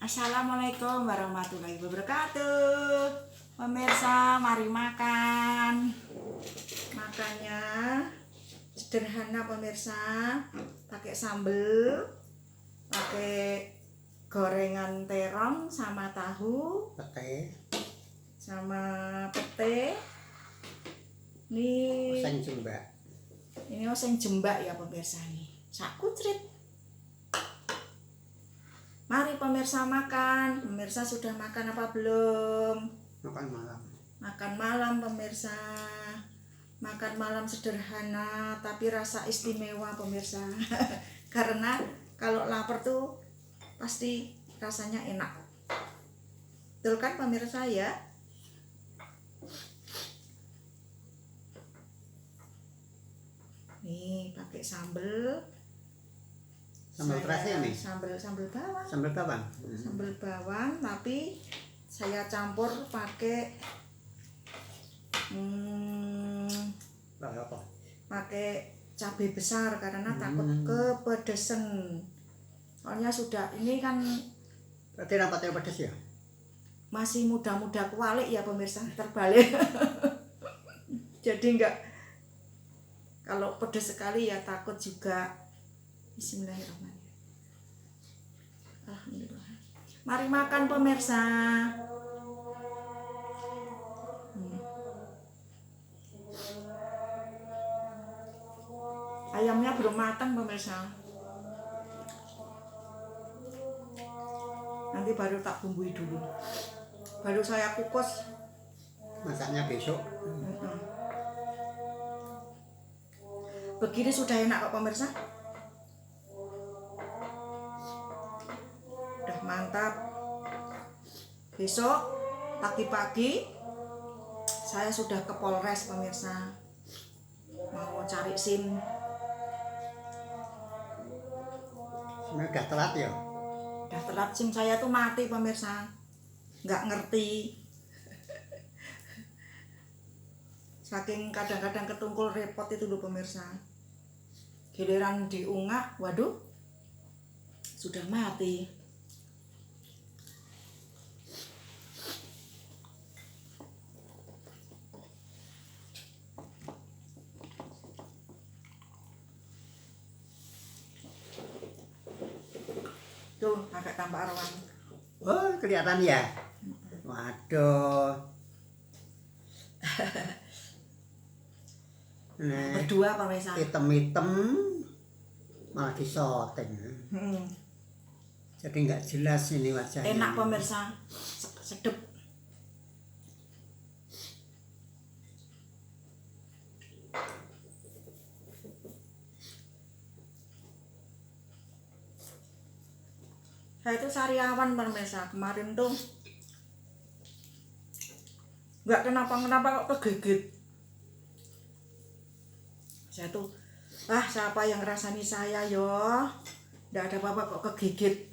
Assalamualaikum warahmatullahi wabarakatuh. Pemirsa, mari makan. Makannya sederhana pemirsa, pakai sambel, pakai gorengan terong sama tahu, sama pete. Ini oseng jembak ya pemirsa nih. Sakutrit. Mari pemirsa makan. Pemirsa sudah makan apa belum? Makan malam. Makan malam pemirsa. Makan malam sederhana tapi rasa istimewa pemirsa. Karena kalau lapar tuh pasti rasanya enak. Betul kan pemirsa ya? Nih pakai sambel. Sambal terasi nih? Sambal bawang. Sambal bawang. Sambal bawang tapi saya campur pakai pakai cabai besar karena takut kepedesan. Soalnya sudah ini kan berarti rapatnya pedes ya? Masih muda-muda kualik ya pemirsa, terbalik. Jadi enggak, kalau pedes sekali ya takut juga. Bismillahirrahmanirrahim. Alhamdulillah. Mari makan pemirsa. Ayamnya belum matang pemirsa. Nanti baru tak bumbui dulu. Baru saya kukus. Masaknya besok. Begini sudah enak kok pemirsa. Udah mantap. Besok pagi-pagi saya sudah ke Polres pemirsa. Mau cari SIM. Sebenarnya udah telat ya? Udah telat, SIM saya tuh mati pemirsa. Nggak ngerti. Saking kadang-kadang ketungkul repot itu loh pemirsa. Giliran diunggah, waduh, sudah mati. Tuh, agak tambah arwan. Oh, kelihatan ya? Waduh. Nah, Berdua pemirsa. hitam-hitam malah disoteng. Jadi nggak jelas ini wajahnya. Enak pemirsa, sedep. Saya itu sariawan pemirsa, kemarin tuh nggak kenapa-kenapa kok kegigit. Saya tuh, siapa yang ngerasani saya yo? Nggak ada apa-apa kok kegigit.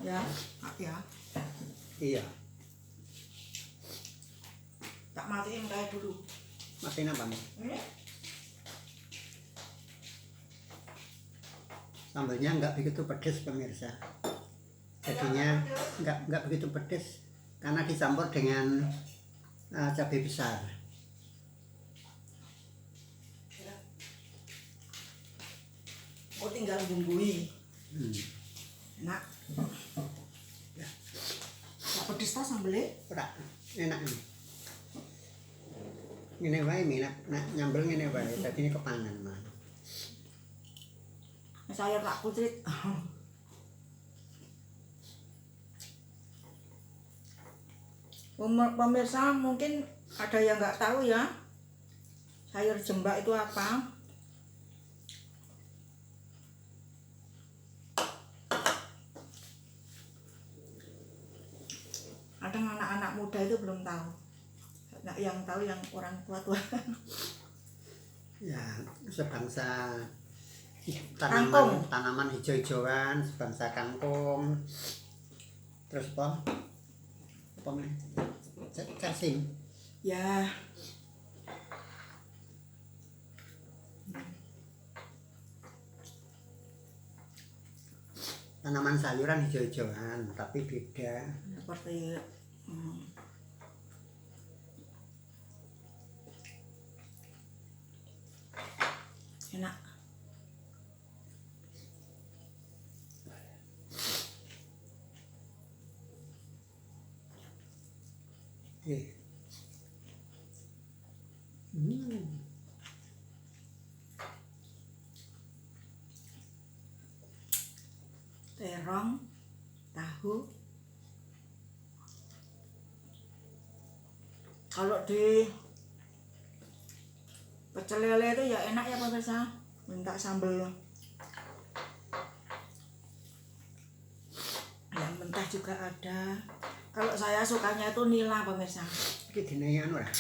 Ya, ya. Iya. Tak matiin kayak dulu. Matiin apa nih? Sambalnya nggak begitu pedes pemirsa. Jadinya nggak begitu pedes karena dicampur dengan cabai besar. Oh, tinggal bumbui. Enak. Ya. Gak pedes tas sambelnya? Enak ini. Ini wae minat nyambel ngene wae. Dadi ini kepangan mah. Saya tak kutrit. Pemirsa mungkin ada yang nggak tahu ya, sayur jembak itu apa. Kadang anak-anak muda itu belum tahu. Nah, yang tahu yang orang tua-tua. Ya, sebangsa Kangkung. tanaman hijau-hijauan, sebangsa kangkung. Terus apa? Apa nih? Cacing. Ya. tanaman sayuran hijau-hijauan, tapi beda. Seperti enak. Terong, tahu. Kalau di pecel lele itu ya enak ya pemirsa, minta sambal yang mentah juga ada. Kalau saya sukanya itu nila pemirsa. Iki dinaik anu lah.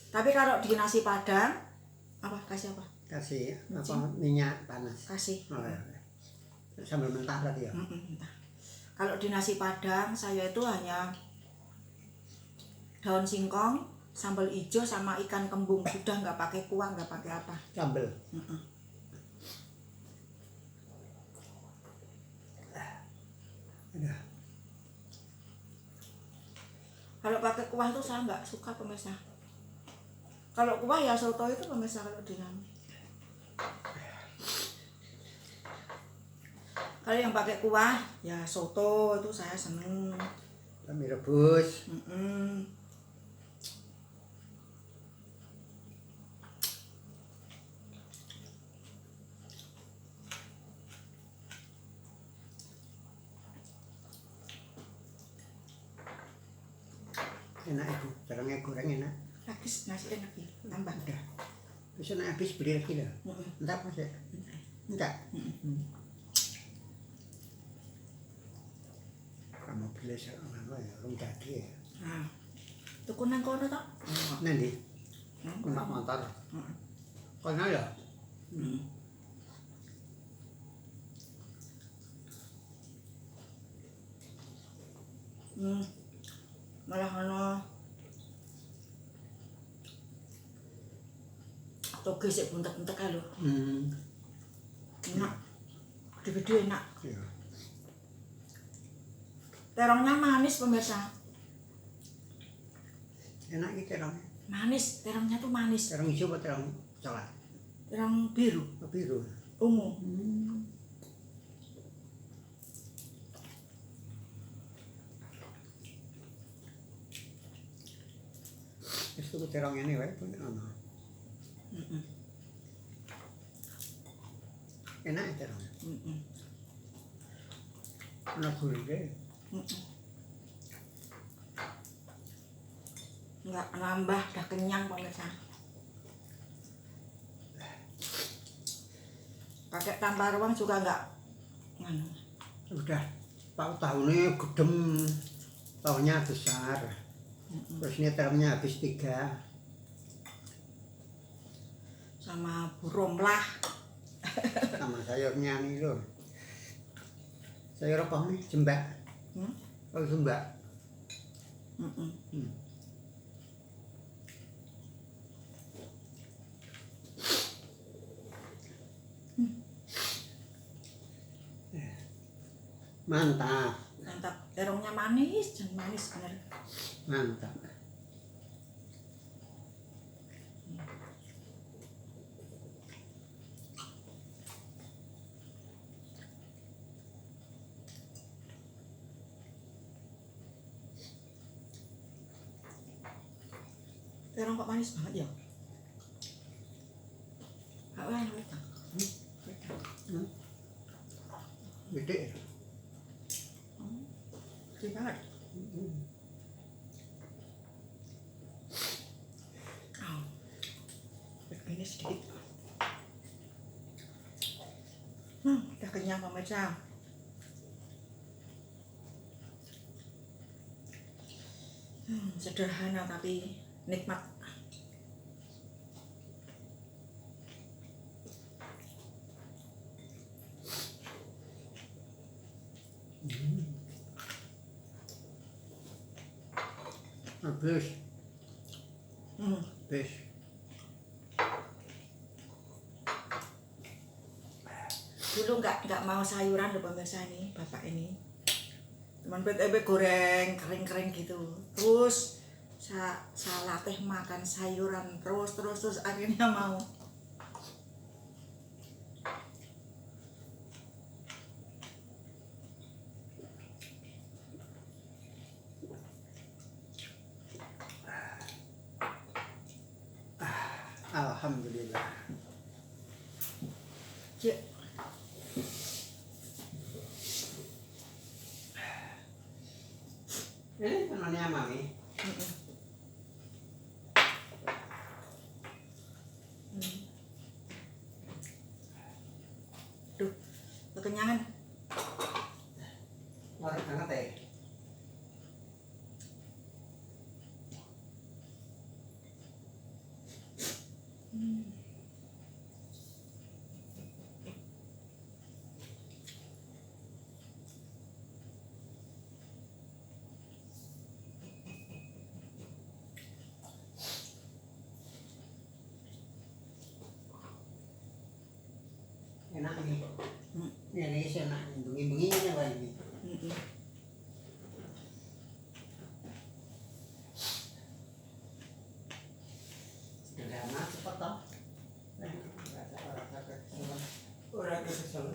Tapi kalau di nasi padang apa kasih apa? Kasih apa minyak panas. Kasih. Oh, ya. Sambal mentah berarti ya. Mentah. Kalau di nasi padang saya itu hanya daun singkong, sambal hijau sama ikan kembung, sudah nggak pakai kuah, nggak pakai apa. Sambal. Ada. Kalau pakai kuah itu saya nggak suka pemirsa. Kalau kuah ya soto itu pemirsa kalau di kami. Kalau yang pakai kuah ya soto itu saya seneng. Kami rebus. Enak itu, terangnya goreng enak. Habis nasi enak ya, tambah. Udah. Bisa nak habis beli lagi lah. Entar Mas ya. Entar. Kamu beli apa ya? Rum tadi ya. Nah, tuku nang kono tok. Nanti. Kena motor. Kono ya. Malah ono toge sik buntek-buntek ae lho. Enak. Gede-gede enak. Iya. Terongnya manis pemirsa. Enak iki terongnya. Manis, terongnya tuh manis. Terong hijau apa terong coklat? Terong biru, Biru. ungu. Wis tuku terong ini wae pun ono. Enak ya terong. Ono gurih. Enggak nambah, udah kenyang pemirsa. Pakai tambah ruang juga enggak nganu. Udah tahunnya gedem, tahunnya besar. Terus ini termnya habis 3. Sama burung lah. Sama sayurnya nih loh. Sayur apa nih? Jembak. Oh jembak. Mantap. Mantap. Terongnya manis, jangan manis bener. Mantap. Terong kok manis banget ya? Kak Wan, Gede. gede banget. Oh, begini sedikit. Udah kenyang pemirsa. Sederhana tapi nikmat. Habis. Habis. dulu nggak mau sayuran loh pemirsa ini bapak ini, cuman PTB goreng kering gitu, terus saya latih makan sayuran terus akhirnya mau. Alhamdulillah. Ya. Ini temannya Mami. Duh, kekenyangan. Larut banget ya. Enak nih. Ini enak, bengi-bengi ini apa ini? Sederhana cepat toh. Orang kesel.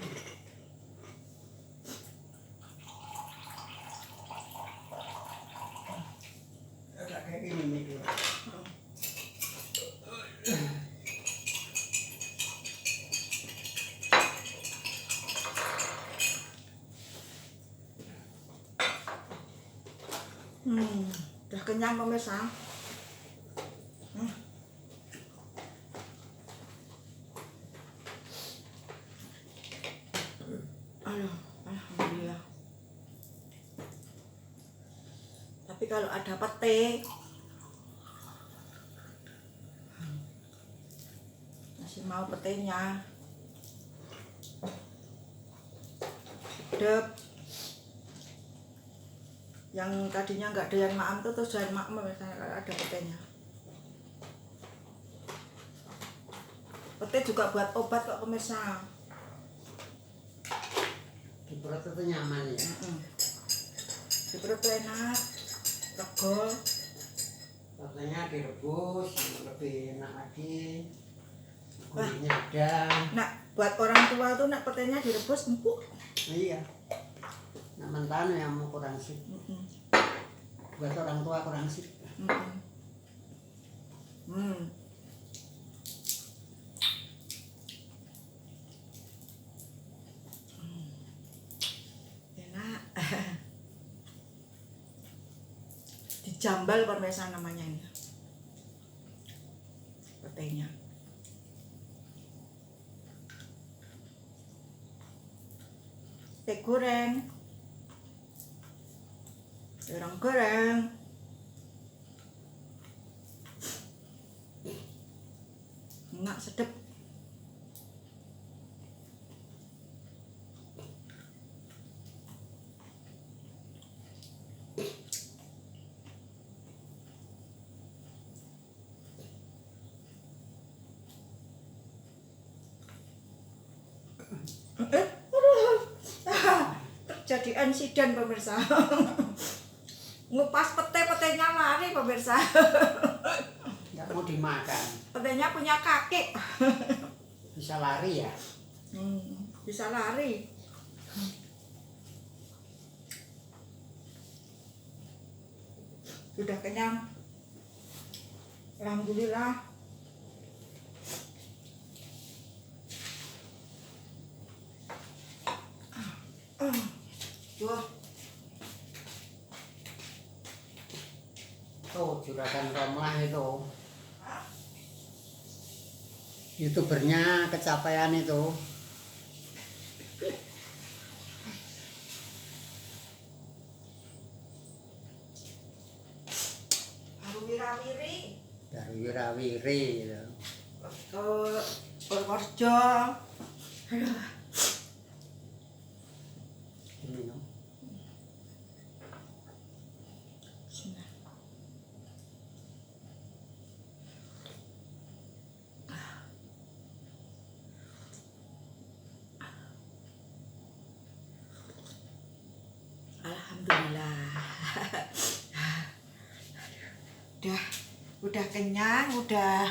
Agak kayak gini nih. Udah kenyang pemirsa. Aduh, alhamdulillah. Tapi kalau ada pete, masih mau petenya, sedep. Yang tadinya nggak doyan maem tuh terus doyan maem misalnya kalau ada petenya. Pete juga buat obat kok pemirsa. Di perut itu nyaman ya. Di perut enak, regol. Katanya direbus lebih enak lagi. Gulanya ada. Nah, buat orang tua tuh nak petenya direbus empuk. Iya. Nak mentan yang mau kurang sih. Buat orang tua kurang sih. Enak. Dijambal pemirsa namanya ini. Petenya. Teh goreng. Goreng. Enak sedep. Terjadi insiden pemirsa. Ngupas petenya lari pemirsa. Nggak mau dimakan. Petenya punya kaki. Bisa lari ya. Bisa lari. Sudah kenyang. Alhamdulillah. Tuh juragan Romlah itu. YouTubernya kecapean itu. Baru wirawiri gitu. Ke Purworejo. Aduh. Minum. Bismillah. udah kenyang, udah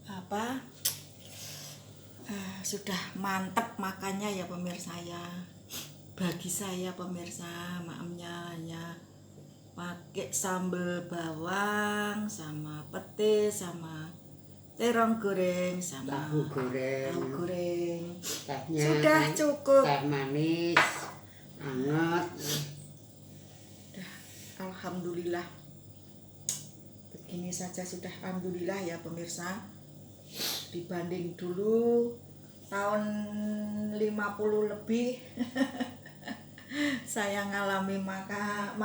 apa, sudah mantep makannya ya pemirsa ya. Bagi saya pemirsa, maamnya hanya pakai sambal bawang sama petis sama terong goreng sama tahu goreng. tahu goreng. Tehnya Sudah cukup. teh manis, hangat. Alhamdulillah. Begini saja sudah alhamdulillah ya pemirsa. Dibanding dulu tahun 50 lebih saya ngalami makan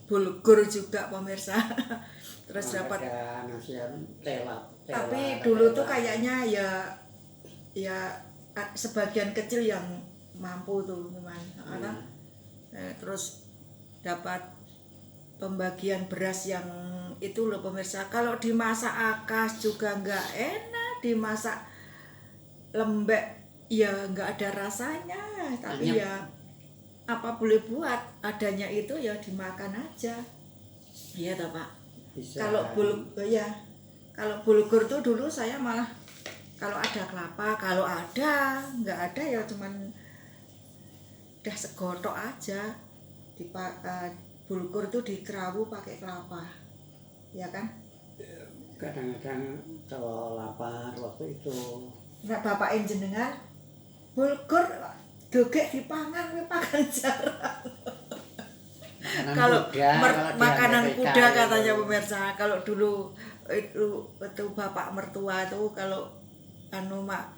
bulgur juga pemirsa. Terus dapat ada nasi telap. tapi dulu tuh kayaknya ya sebagian kecil yang mampu tuh teman. Terus dapat pembagian beras yang itu loh pemirsa. Kalau dimasak akas juga nggak enak, dimasak lembek ya nggak ada rasanya. Tapi Anyep. ya apa boleh buat, adanya itu ya dimakan aja. Iya toh Pak. Bisa. Kalau bulgur tuh dulu saya malah kalau ada kelapa, kalau ada nggak ada ya cuman udah segotok aja. Bulgur tuh dikerawu pakai kelapa, ya kan? Kadang-kadang kalau lapar waktu itu Nggak bapak jenengan bulgur dogek dipangan makan jarang. Kalau makanan kuda katanya pemirsa, kalau dulu itu bapak mertua tuh kalau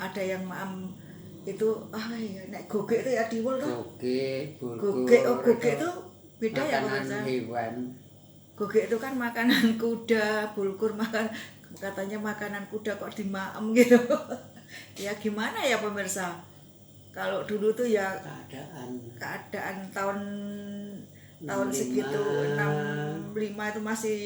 ada yang maam itu ya nek gogek itu ya diwul tuh. Gogek tuh beda ya pemirsa. Hewan. Gogek itu kan makanan kuda, bulgur katanya makanan kuda kok dimaem gitu. Ya gimana ya pemirsa? Kalau dulu tuh ya keadaan tahun 65. segitu 65 itu masih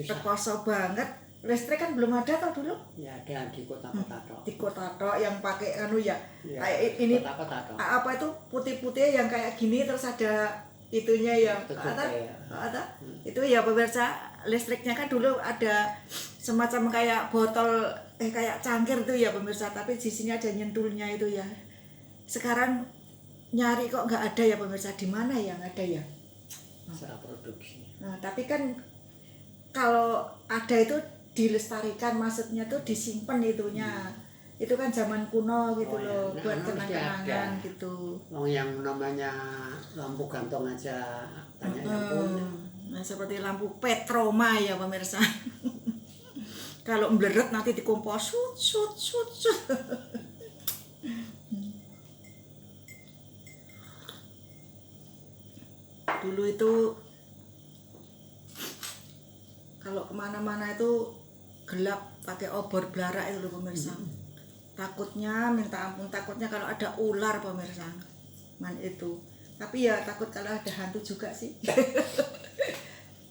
terkoso banget. Listrik kan belum ada tau dulu. Ya ada di kota-kota tok. Di kota tok yang pakai ya kayak ini kota-kota tok. apa itu putih-putih yang kayak gini terus ada itunya ya. Itu ya pemirsa, listriknya kan dulu ada semacam kayak botol kayak cangkir tuh ya pemirsa, tapi di sini ada nyentulnya itu ya. Sekarang nyari kok nggak ada ya pemirsa, di mana yang ada ya? Secara produksi. Nah, tapi kan kalau ada itu dilestarikan, maksudnya tuh disimpan itunya. Itu kan zaman kuno gitu loh, ya. buat kenang-kenangan gitu. Yang namanya lampu gantung aja banyak yang punya. Nah, seperti lampu petroma ya pemirsa. Kalau mbleret nanti dikompos sut. Dulu itu kalau kemana-mana itu gelap, pakai obor blarak itu loh pemirsa. Takutnya minta ampun, takutnya kalau ada ular pemirsa itu. Tapi ya takut kalau ada hantu juga sih.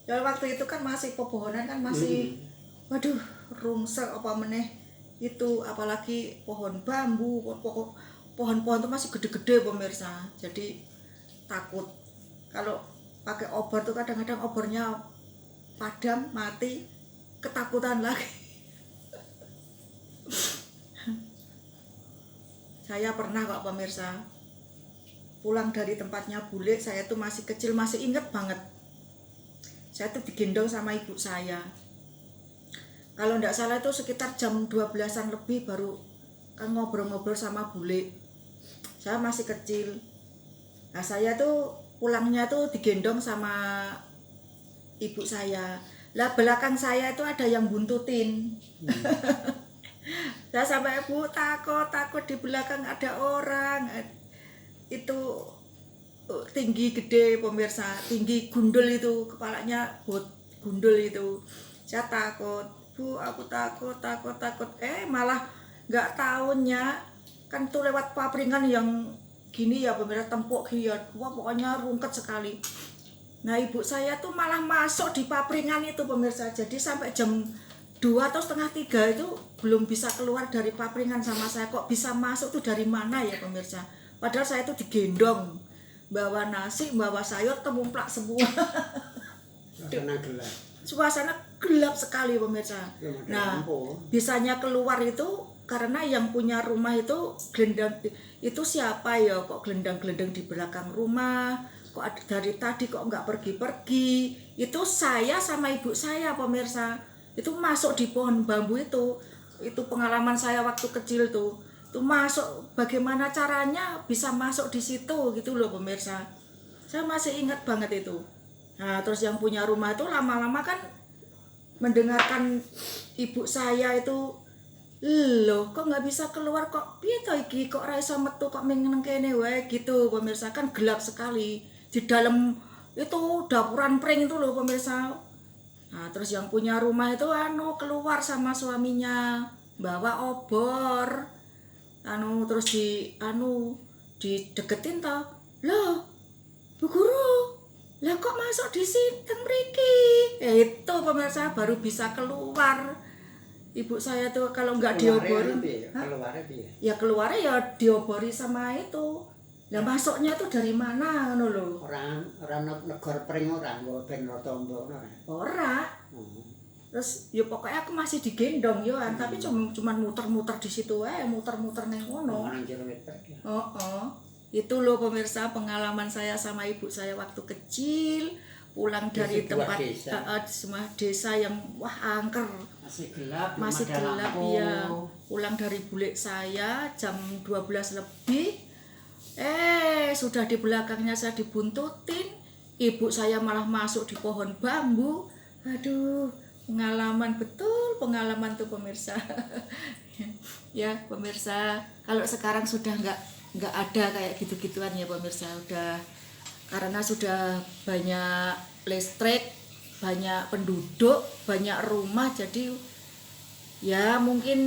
Kalau waktu itu kan masih pepohonan kan masih waduh rungsek apa meneh itu, apalagi pohon bambu, pohon-pohon itu masih gede-gede pemirsa. Jadi takut kalau pakai obor tuh kadang-kadang obornya padam mati, ketakutan lagi. Saya pernah kok pemirsa pulang dari tempatnya bule, saya tuh masih kecil, masih inget banget. Saya tuh digendong sama ibu saya. Kalau enggak salah itu sekitar jam 12-an lebih baru kan ngobrol-ngobrol sama bule. Saya masih kecil. Nah, saya tuh pulangnya tuh digendong sama ibu saya. Lah belakang saya itu ada yang buntutin. Saya sampai ibu takut di belakang ada orang. Itu tinggi gede pemirsa, tinggi gundul itu, kepalanya gundul itu. Saya takut, Bu, aku takut. Malah nggak tahunya kan tuh lewat papringan yang gini ya pemirsa, tempuk ya, wah pokoknya rungket sekali. Nah ibu saya tuh malah masuk di papringan itu pemirsa, jadi sampai jam 2 atau setengah 3 itu belum bisa keluar dari papringan sama saya. Kok bisa masuk tuh dari mana ya pemirsa? Padahal saya tuh digendong, bawa nasi, bawa sayur, temumplak semua. Karena gelap. suasana gelap sekali pemirsa. Belum ada Nah, lampu. bisanya keluar itu karena yang punya rumah itu gelendang itu siapa ya kok gelendang-gelendang di belakang rumah, kok dari tadi kok nggak pergi-pergi. Itu saya sama ibu saya pemirsa, itu masuk di pohon bambu itu pengalaman saya waktu kecil tuh. Itu masuk, bagaimana caranya bisa masuk di situ gitu loh pemirsa. Saya masih ingat banget itu. Nah, terus yang punya rumah itu lama-lama kan mendengarkan ibu saya itu, loh kok nggak bisa keluar, kok piye to iki, kok ra iso metu, kok meneng kene wae gitu pemirsa. Kan gelap sekali di dalam itu dapuran pring itu loh pemirsa. Nah, terus yang punya rumah itu keluar sama suaminya bawa obor, terus dideketin toh. Loh, Bu Guru, lah kok masuk di sini mriki? Itu pemirsa baru bisa keluar. Ibu saya tuh kalau nggak dioborin, Keluarnya piye? ya keluarnya ya diobori sama itu. Lah masuknya tuh dari mana ngono lho? Orang negor pring ora nggo ben tombo ora. Ora. Terus ya pokoknya aku masih digendong yo, tapi cuman muter-muter di situ ae, muter-muter neng kono. Orang jero meter. Itu loh pemirsa pengalaman saya sama ibu saya waktu kecil, pulang dari tempat semua desa yang angker, masih gelap ya. Pulang dari bulik saya jam 12 lebih, sudah di belakangnya saya dibuntutin, ibu saya malah masuk di pohon bambu. Aduh, pengalaman pengalaman tuh pemirsa. Ya pemirsa, kalau sekarang sudah nggak ada kayak gitu-gituan ya pemirsa, udah karena sudah banyak listrik, banyak penduduk, banyak rumah, jadi ya mungkin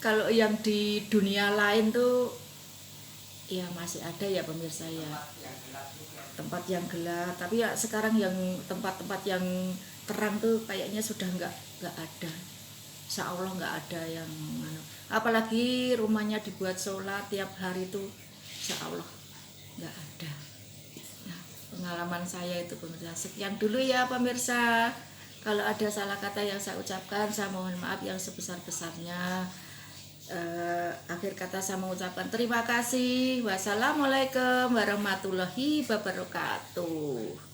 kalau yang di dunia lain tuh ya masih ada ya pemirsa ya, tempat yang gelap, tapi ya sekarang yang tempat-tempat yang terang tuh kayaknya sudah nggak ada. Insya Allah nggak ada yang apalagi rumahnya dibuat sholat tiap hari itu, insya Allah nggak ada. Nah, pengalaman saya itu pemirsa, sekian dulu ya pemirsa. Kalau ada salah kata yang saya ucapkan, saya mohon maaf yang sebesar-besarnya. Akhir kata saya mengucapkan terima kasih. Wassalamualaikum warahmatullahi wabarakatuh.